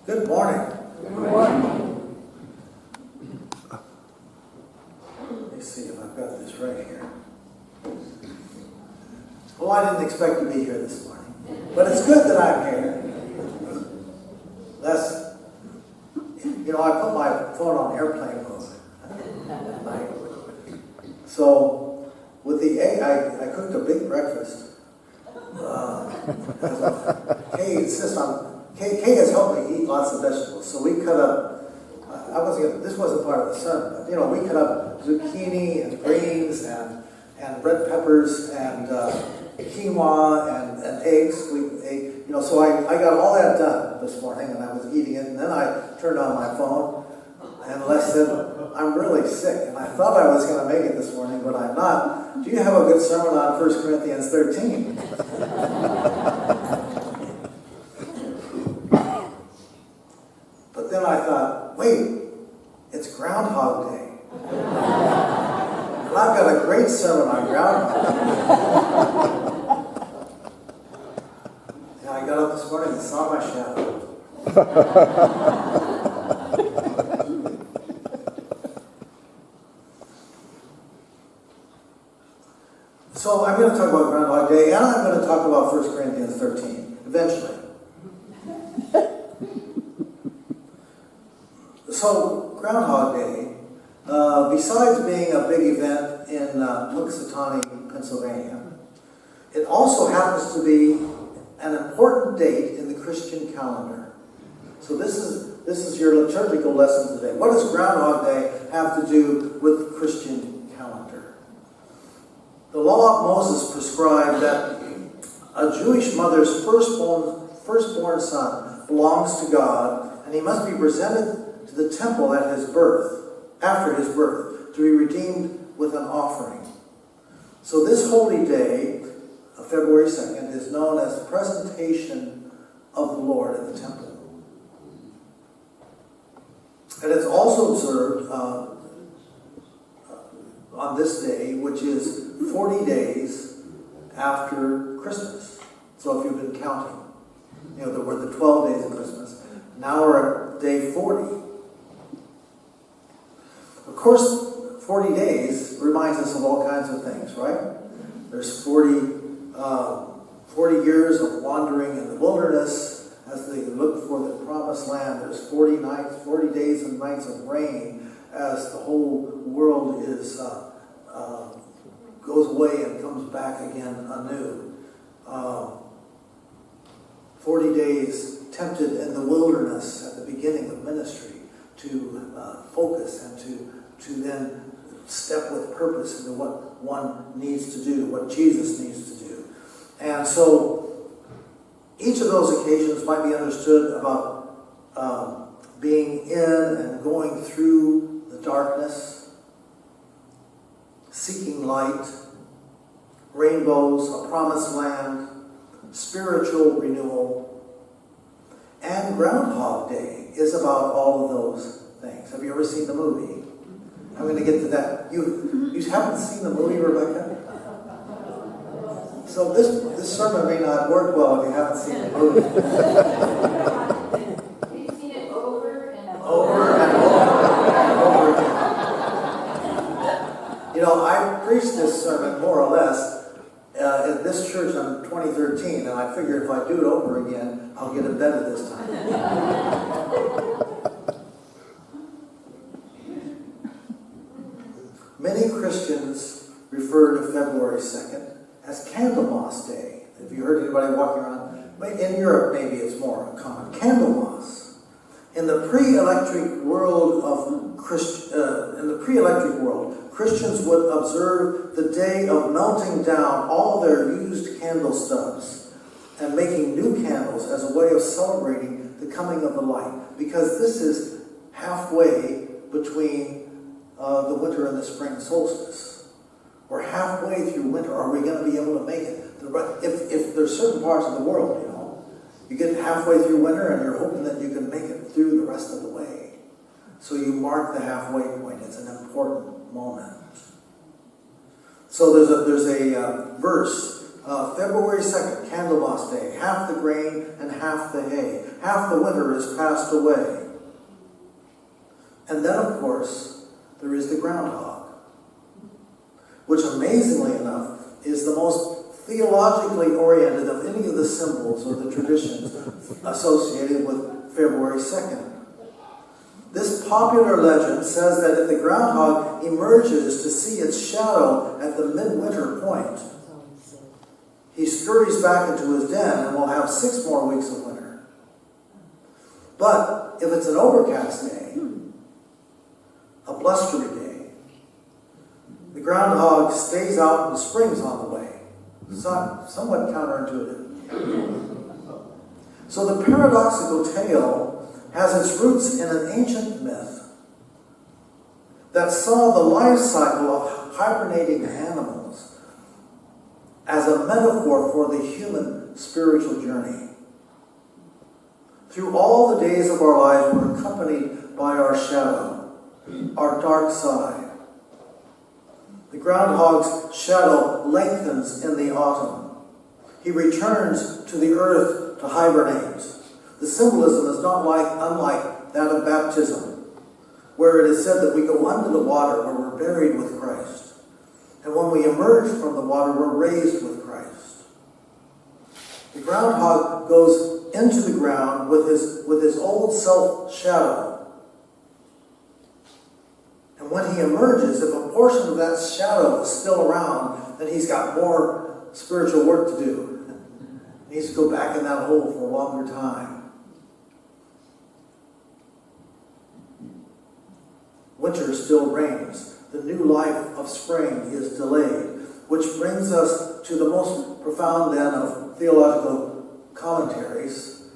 Good morning. Good morning. Let me see if I've got this right here. Well, I didn't expect to be here this morning, but it's good that I'm here. I put my phone on airplane mode. So, with the egg, I cooked a big breakfast. Kay has helped me eat lots of vegetables, so we cut up. This wasn't part of the sermon, but we cut up zucchini and greens and red peppers and quinoa and eggs. So I got all that done this morning, and I was eating it, and then I turned on my phone, and Les said, "I'm really sick," and I thought I was going to make it this morning, but I'm not. Do you have a good sermon on 1 Corinthians 13? But then I thought, wait, it's Groundhog Day. And I've got a great sermon on Groundhog Day. And I got up this morning and saw my shadow. So I'm going to talk about Groundhog Day, and I'm going to talk about 1 Corinthians 13, eventually. So, Groundhog Day, besides being a big event in Punxsutawney, Pennsylvania, it also happens to be an important date in the Christian calendar. So this is your liturgical lesson today. What does Groundhog Day have to do with the Christian calendar? The law of Moses prescribed that a Jewish mother's firstborn son belongs to God, and he must be presented to the temple at his birth, after his birth, to be redeemed with an offering. So this holy day, February 2nd, is known as the presentation of the Lord in the temple. And it's also observed on this day, which is 40 days after Christmas. So if you've been counting, there were the 12 days of Christmas. Now we're at day 40. Of course, 40 days reminds us of all kinds of things, right? There's 40 years of wandering in the wilderness as they look for the promised land. There's 40 days and nights of rain as the whole world goes away and comes back again anew. 40 days tempted in the wilderness at the beginning of ministry to focus and to then step with purpose into what one needs to do, what Jesus needs to do. And so each of those occasions might be understood about being in and going through the darkness, seeking light, rainbows, a promised land, spiritual renewal, and Groundhog Day is about all of those things. Have you ever seen the movie? I'm going to get to that. You haven't seen the movie, Rebecca? So this sermon may not work well if you haven't seen the movie. We've seen it over and over. Over and over again. I preached this sermon more or less at this church in 2013, and I figured if I do it over again, I'll get it better this time. Many Christians refer to February 2nd as Candlemas Day. Have you heard anybody walking around? In Europe, maybe it's more common. Candlemas. In the pre-electric world, Christians would observe the day of melting down all their used candle stubs and making new candles as a way of celebrating the coming of the light. Because this is halfway between the winter and the spring solstice. We're halfway through winter. Are we going to be able to make it? If there's certain parts of the world, you get halfway through winter and you're hoping that you can make it through the rest of the way. So you mark the halfway point. It's an important moment. So there's a verse February 2nd, Candlemas Day, half the grain and half the hay. Half the winter is passed away. And then, of course, there is the groundhog, which amazingly enough is the most theologically oriented of any of the symbols or the traditions associated with February 2nd. This popular legend says that if the groundhog emerges to see its shadow at the midwinter point, he scurries back into his den and will have 6 more weeks of winter. But if it's an overcast day, a blustery day, the groundhog stays out and spring's on the way. Somewhat counterintuitive. So the paradoxical tale has its roots in an ancient myth that saw the life cycle of hibernating animals as a metaphor for the human spiritual journey. Through all the days of our lives, we're accompanied by our shadow, our dark side. The groundhog's shadow lengthens in the autumn. He returns to the earth to hibernate. The symbolism is not unlike that of baptism, where it is said that we go under the water where we're buried with Christ. And when we emerge from the water, we're raised with Christ. The groundhog goes into the ground with his old self shadow. And when he emerges, if a portion of that shadow is still around, then he's got more spiritual work to do. He needs to go back in that hole for a longer time. Winter still reigns. The new life of spring is delayed, which brings us to the most profound then of theological commentaries,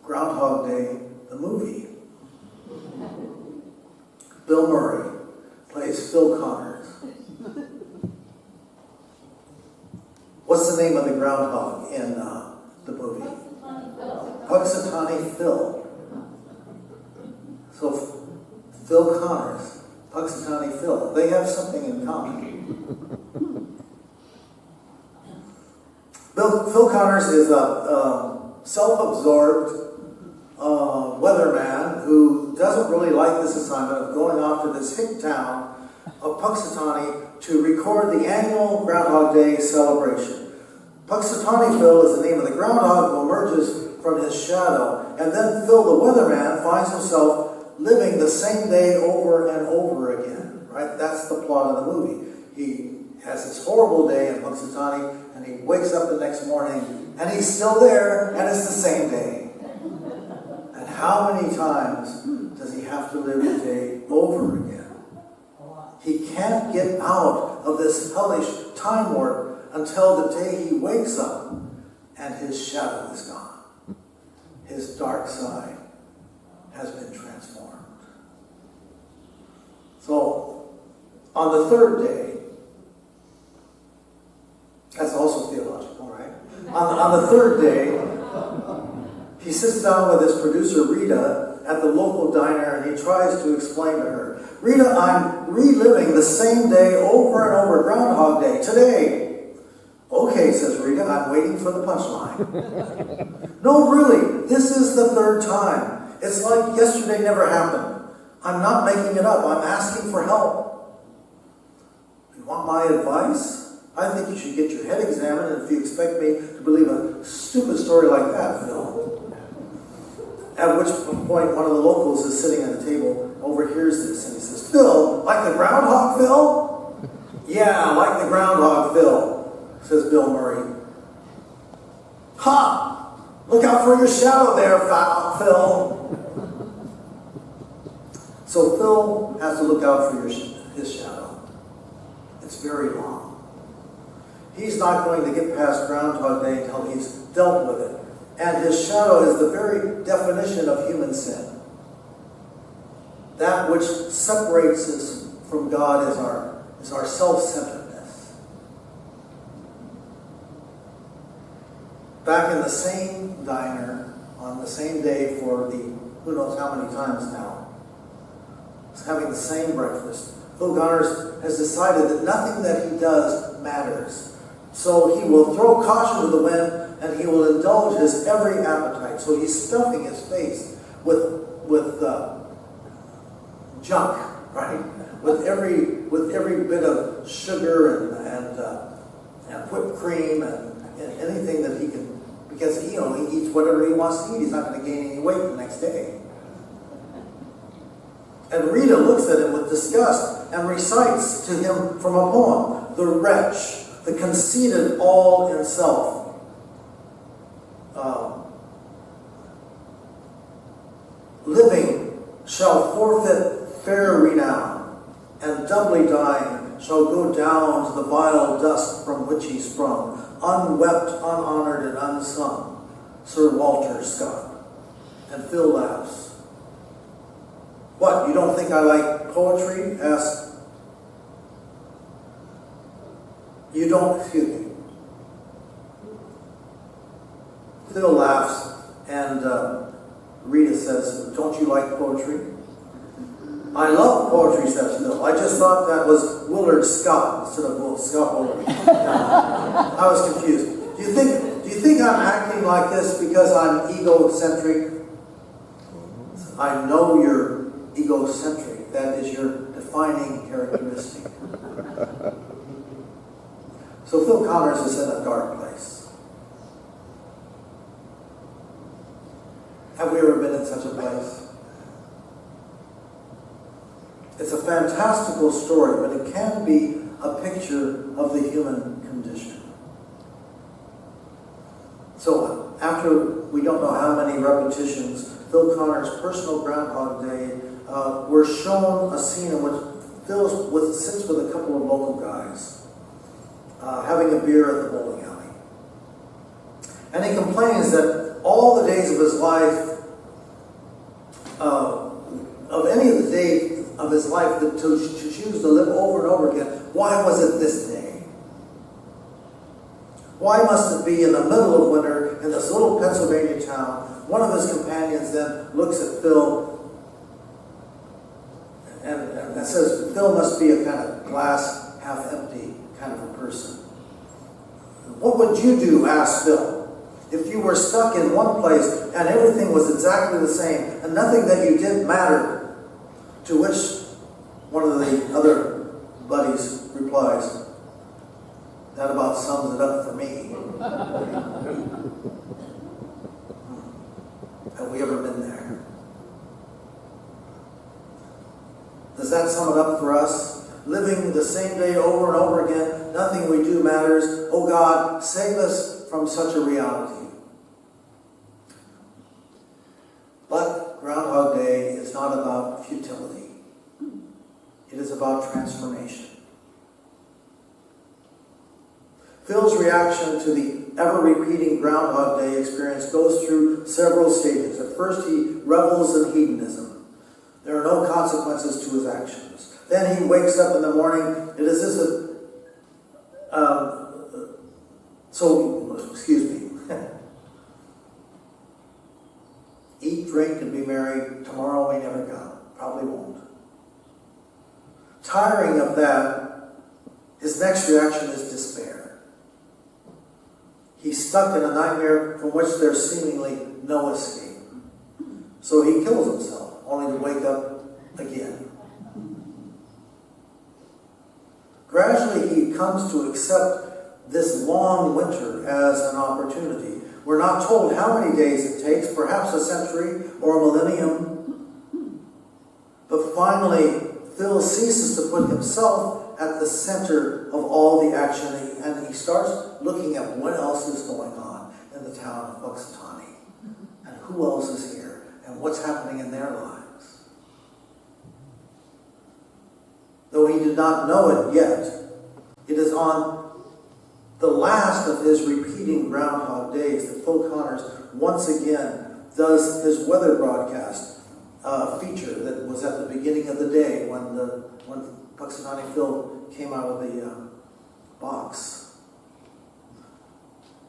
Groundhog Day, the movie. Bill Murray plays Phil Connors. What's the name of the groundhog in the movie? Puxatawny Phil. So Phil Connors, Puxatawny Phil, they have something in common. Phil Connors is a self-absorbed weatherman who doesn't really like this assignment of going off to this hick town of Puxatawny to record the annual Groundhog Day celebration. Puxatawny Phil is the name of the groundhog who emerges from his shadow, and then Phil the weatherman finds himself living the same day over and over again, right? That's the plot of the movie. He has this horrible day in Punxsutawney, and he wakes up the next morning, and he's still there, and it's the same day. And how many times does he have to live the day over again? He can't get out of this hellish time warp until the day he wakes up, and his shadow is gone. His dark side has been transformed. So, on the third day, that's also theological, right? On the third day, he sits down with his producer, Rita, at the local diner, and he tries to explain to her, Rita, I'm reliving the same day over and over, Groundhog Day, today. Okay, says Rita, I'm waiting for the punchline. No, really, this is the third time. It's like yesterday never happened. I'm not making it up. I'm asking for help. You want my advice? I think you should get your head examined if you expect me to believe a stupid story like that, Phil. At which point one of the locals is sitting at the table, overhears this, and he says, Phil, like the groundhog, Phil? Yeah, like the groundhog, Phil, says Bill Murray. Ha! Look out for your shadow there, Phil. So Phil has to look out for his shadow. It's very long. He's not going to get past Groundhog Day until he's dealt with it. And his shadow is the very definition of human sin. That which separates us from God is our self-centeredness. Back in the same diner on the same day for the who knows how many times now, having the same breakfast, Phil Connors has decided that nothing that he does matters. So he will throw caution to the wind, and he will indulge his every appetite. So he's stuffing his face with junk, right? With every bit of sugar and whipped cream and anything that he can, because he eats whatever he wants to eat. He's not going to gain any weight the next day. And Rita looks at him with disgust and recites to him from a poem, "The wretch, the conceited all in self, living shall forfeit fair renown, and doubly dying shall go down to the vile dust from which he sprung, unwept, unhonored, and unsung." Sir Walter Scott. And Phil laughs. "What, you don't think I like poetry?" asks. You don't, excuse me. Phil laughs, and Rita says, "Don't you like poetry?" "I love poetry," says Phil. "I just thought that was Willard Scott instead of Scott Willard." I was confused. Do you think I'm acting like this because I'm egocentric? I know you're egocentric. That is your defining characteristic. So Phil Connors is in a dark place. Have we ever been in such a place? It's a fantastical story, but it can be a picture of the human condition. So after we don't know how many repetitions, Phil Connors' personal Groundhog Day, we're shown a scene in which Phil sits with a couple of local guys, having a beer at the bowling alley. And he complains that all the days of his life, of any of the days of his life to choose to live over and over again, why was it this day? Why must it be in the middle of winter in this little Pennsylvania town? One of his companions then looks at Phil and says, Phil must be a kind of glass half empty kind of a person. "What would you do," asked Phil, "if you were stuck in one place and everything was exactly the same and nothing that you did mattered?" To which one of the other buddies replies, "That about sums it up for me." Have we ever been there? Does that sum it up for us? Living the same day over and over again, nothing we do matters. Oh God, save us from such a reality. But Groundhog Day is not about futility. It is about transformation. Phil's reaction to the ever-repeating Groundhog Day experience goes through several stages. At first, he revels in hedonism. There are no consequences to his actions. Then he wakes up in the morning. It is as if, eat, drink, and be merry. Tomorrow may never come. Probably won't. Tiring of that, his next reaction is despair. He's stuck in a nightmare from which there's seemingly no escape. So he kills himself, only to wake up again. Gradually, he comes to accept this long winter as an opportunity. We're not told how many days it takes, perhaps a century or a millennium. But finally, Phil ceases to put himself at the center of all the action, and he starts looking at what else is going on in the town of Punxsutawney, and who else is here, and what's happening in their lives. Though he did not know it yet, it is on the last of his repeating Groundhog Days that Phil Connors once again does his weather broadcast feature that was at the beginning of the day when Punxsutawney Phil came out of the box.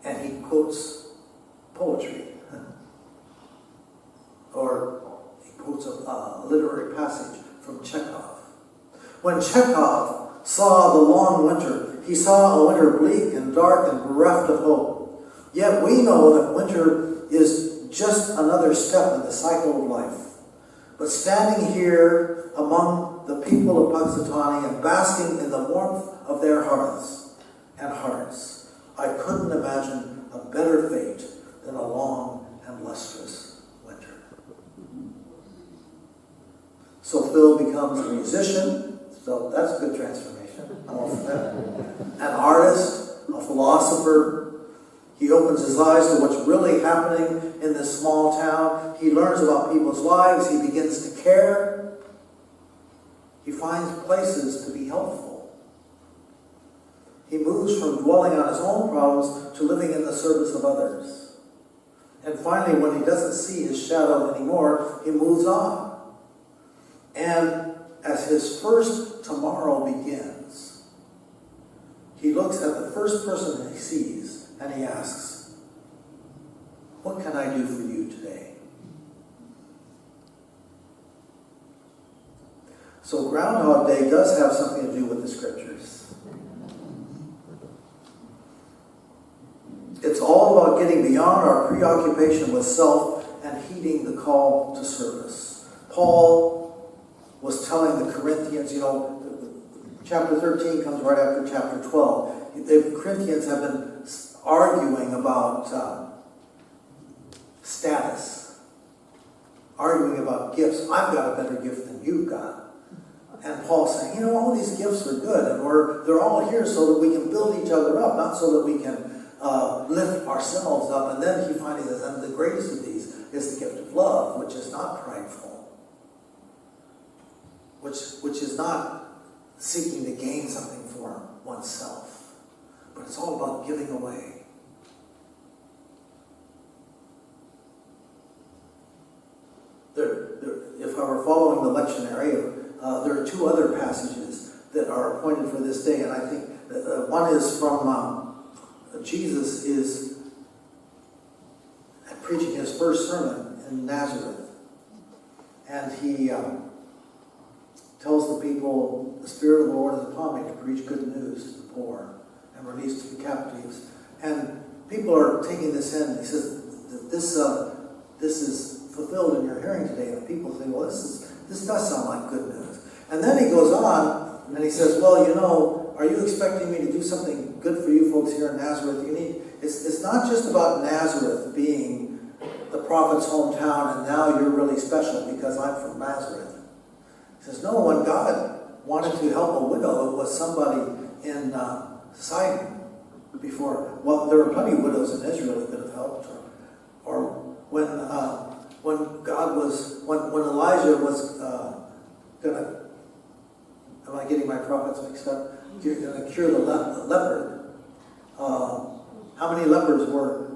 And he quotes poetry. Or he quotes a literary passage from Chekhov. When Chekhov saw the long winter, He saw a winter bleak and dark and bereft of hope. Yet we know that winter is just another step in the cycle of life. But standing here among the people of Punxsutawney and basking in the warmth of their hearths and hearts, I couldn't imagine a better fate than a long and lustrous winter. So Phil becomes a musician, so that's a good transformation. I'm all for that. An artist, a philosopher. He opens his eyes to what's really happening in this small town. He learns about people's lives. He begins to care. He finds places to be helpful. He moves from dwelling on his own problems to living in the service of others. And finally, when he doesn't see his shadow anymore, he moves on. And as his first tomorrow begins, he looks at the first person that he sees and he asks, "What can I do for you today?" So Groundhog Day does have something to do with the scriptures. It's all about getting beyond our preoccupation with self and heeding the call to service. Paul was telling the Corinthians, chapter 13 comes right after chapter 12. The Corinthians have been arguing about status, arguing about gifts. I've got a better gift than you've got. And Paul's saying, all these gifts are good, and they're all here so that we can build each other up, not so that we can lift ourselves up. And then he finally says, and the greatest of these is the gift of love, which is not prideful, which is not seeking to gain something for oneself, but it's all about giving away. If I were following the lectionary, there are two other passages that are appointed for this day, and I think one is from Jesus is preaching his first sermon in Nazareth, and he tells the people, "The Spirit of the Lord is upon me to preach good news to the poor and release to the captives." And people are taking this in. He says, this is fulfilled in your hearing today. And people think, well, this does sound like good news. And then he goes on and he says, well, are you expecting me to do something good for you folks here in Nazareth? It's not just about Nazareth being the prophet's hometown and now you're really special because I'm from Nazareth. He says, no, when God wanted to help a widow, it was somebody in Sidon before. Well, there were plenty of widows in Israel that could have helped her. Or when Elijah was gonna, am I getting my prophets mixed up? You're gonna cure the leper. How many lepers were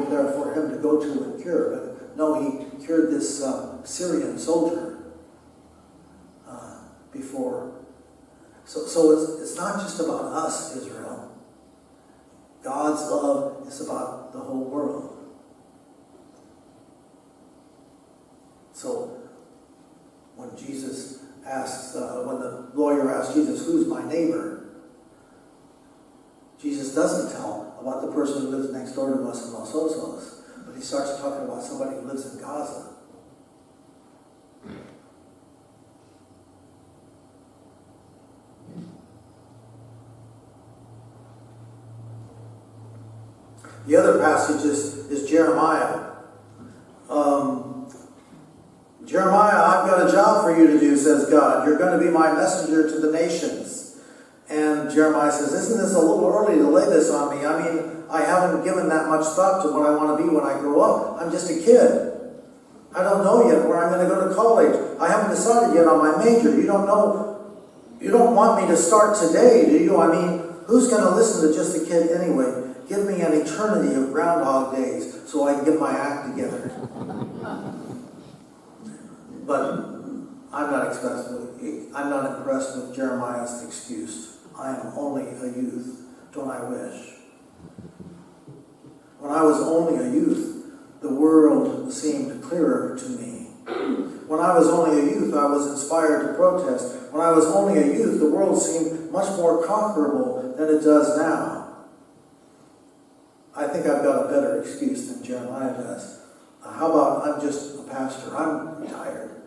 there for him to go to and cure? But no, he cured this Syrian soldier before. So it's not just about us, Israel. God's love is about the whole world. So when Jesus asks, when the lawyer asks Jesus, "Who's my neighbor?" Jesus doesn't tell him about the person who lives next door to us in Osos, but he starts talking about somebody who lives in Gaza. The other passage is Jeremiah. Jeremiah, I've got a job for you to do, says God. You're going to be my messenger to the nations. And Jeremiah says, isn't this a little early to lay this on me? I mean, I haven't given that much thought to what I want to be when I grow up. I'm just a kid. I don't know yet where I'm going to go to college. I haven't decided yet on my major. You don't know. You don't want me to start today, do you? I mean, who's going to listen to just a kid anyway? Give me an eternity of Groundhog Days so I can get my act together. But I'm not impressed with Jeremiah's excuse. I am only a youth. Don't I wish? When I was only a youth, the world seemed clearer to me. When I was only a youth, I was inspired to protest. When I was only a youth, the world seemed much more conquerable than it does now. I think I've got a better excuse than Jeremiah does. How about I'm just a pastor? I'm retired.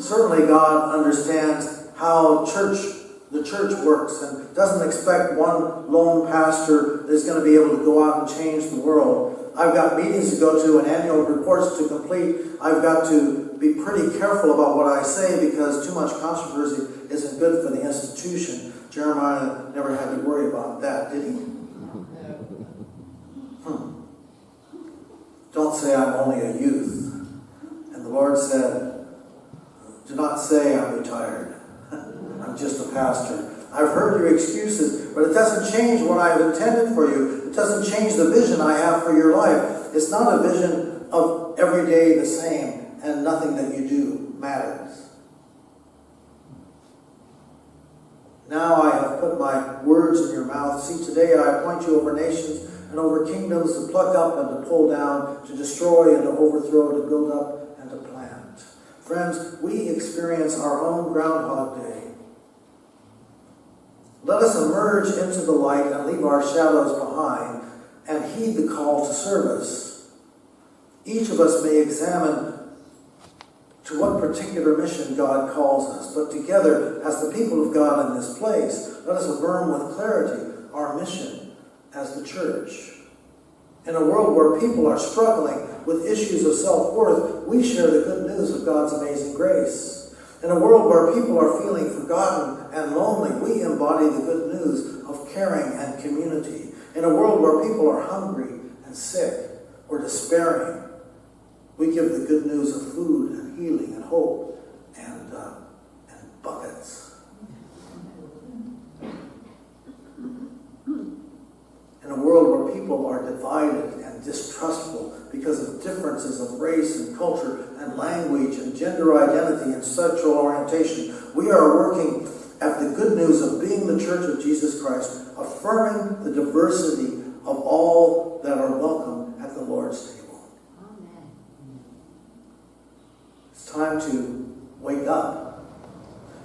Certainly God understands how the church works and doesn't expect one lone pastor that's going to be able to go out and change the world. I've got meetings to go to and annual reports to complete. I've got to be pretty careful about what I say because too much controversy isn't good for the institution. Jeremiah never had to worry about that, did he? Don't say I'm only a youth. And the Lord said, do not say I'm retired. I'm just a pastor. I've heard your excuses, but it doesn't change what I've intended for you. It doesn't change the vision I have for your life. It's not a vision of every day the same and nothing that you do matters. Now I have put my words in your mouth. See, today I appoint you over nations and over kingdoms to pluck up and to pull down, to destroy and to overthrow, to build up and to plant. Friends, we experience our own Groundhog Day. Let us emerge into the light and leave our shadows behind and heed the call to service. Each of us may examine to what particular mission God calls us, but together, as the people of God in this place, let us affirm with clarity our mission as the church. In a world where people are struggling with issues of self-worth, we share the good news of God's amazing grace. In a world where people are feeling forgotten and lonely, we embody the good news of caring and community. In a world where people are hungry and sick or despairing, we give the good news of food and healing and hope and buckets. In a world where people are divided and distrustful because of differences of race and culture and language and gender identity and sexual orientation, we are working at the good news of being the Church of Jesus Christ, affirming the diversity of all that are welcome at the Lord's table. Amen. It's time to wake up,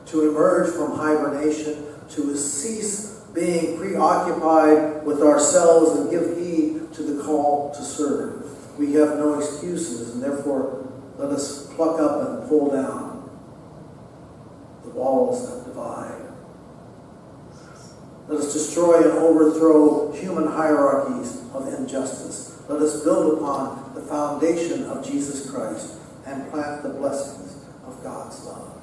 to emerge from hibernation, to cease being preoccupied with ourselves and give heed to the call to serve. We have no excuses, and therefore let us pluck up and pull down the walls that divide. Let us destroy and overthrow human hierarchies of injustice. Let us build upon the foundation of Jesus Christ and plant the blessings of God's love.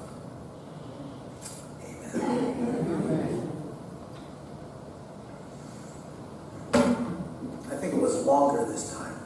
Amen. I think it was longer this time.